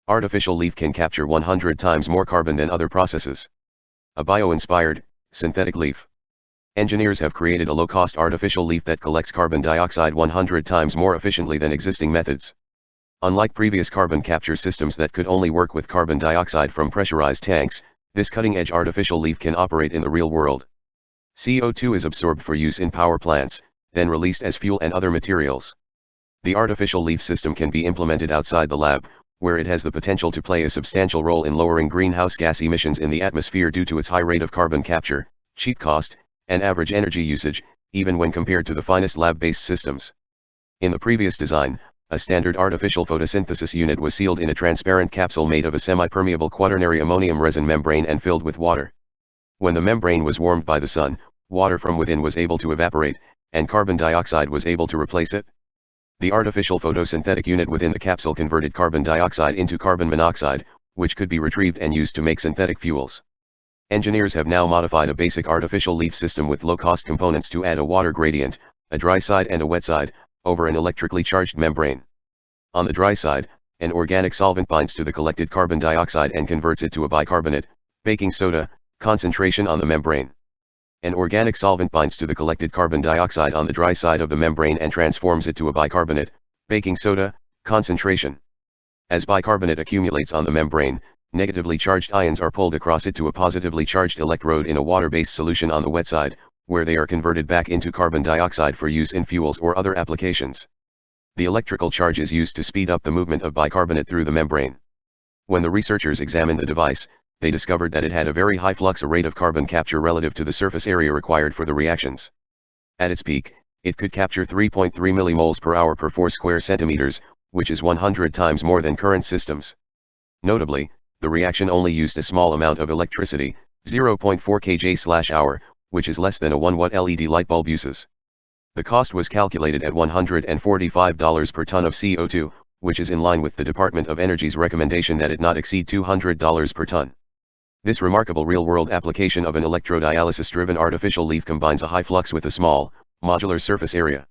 Artificial leaf can capture 100 times more carbon than other processes. A bio-inspired, synthetic leaf. Engineers have created a low-cost artificial leaf that collects carbon dioxide 100 times more efficiently than existing methods. Unlike previous carbon capture systems that could only work with carbon dioxide from pressurized tanks, this cutting-edge artificial leaf can operate in the real world. CO2 is absorbed for use in power plants, then released as fuel and other materials. The artificial leaf system can be implemented outside the lab, where it has the potential to play a substantial role in lowering greenhouse gas emissions in the atmosphere due to its high rate of carbon capture, cheap cost, and average energy usage, even when compared to the finest lab-based systems. In the previous design, a standard artificial photosynthesis unit was sealed in a transparent capsule made of a semi-permeable quaternary ammonium resin membrane and filled with water. When the membrane was warmed by the sun, water from within was able to evaporate, and carbon dioxide was able to replace it. The artificial photosynthetic unit within the capsule converted carbon dioxide into carbon monoxide, which could be retrieved and used to make synthetic fuels. Engineers have now modified a basic artificial leaf system with low-cost components to add a water gradient, a dry side and a wet side, over an electrically charged membrane. On the dry side, an organic solvent binds to the collected carbon dioxide and converts it to a bicarbonate, baking soda, concentration on the membrane. An organic solvent binds to the collected carbon dioxide on the dry side of the membrane and transforms it to a bicarbonate, baking soda, concentration. As bicarbonate accumulates on the membrane, negatively charged ions are pulled across it to a positively charged electrode in a water-based solution on the wet side, where they are converted back into carbon dioxide for use in fuels or other applications. The electrical charge is used to speed up the movement of bicarbonate through the membrane. When the researchers examined the device, they discovered that it had a very high flux rate of carbon capture relative to the surface area required for the reactions. At its peak, it could capture 3.3 millimoles per hour per 4 square centimeters, which is 100 times more than current systems. Notably, the reaction only used a small amount of electricity, 0.4 kJ/hour, which is less than a 1 watt LED light bulb uses. The cost was calculated at $145 per ton of CO2, which is in line with the Department of Energy's recommendation that it not exceed $200 per ton. This remarkable real-world application of an electrodialysis-driven artificial leaf combines a high flux with a small, modular surface area.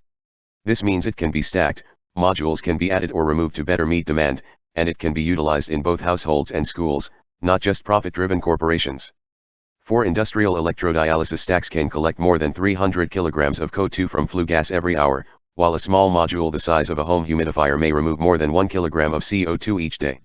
This means it can be stacked, modules can be added or removed to better meet demand, and it can be utilized in both households and schools, not just profit-driven corporations. 4 industrial electrodialysis stacks can collect more than 300 kilograms of CO2 from flue gas every hour, while a small module the size of a home humidifier may remove more than 1 kilogram of CO2 each day.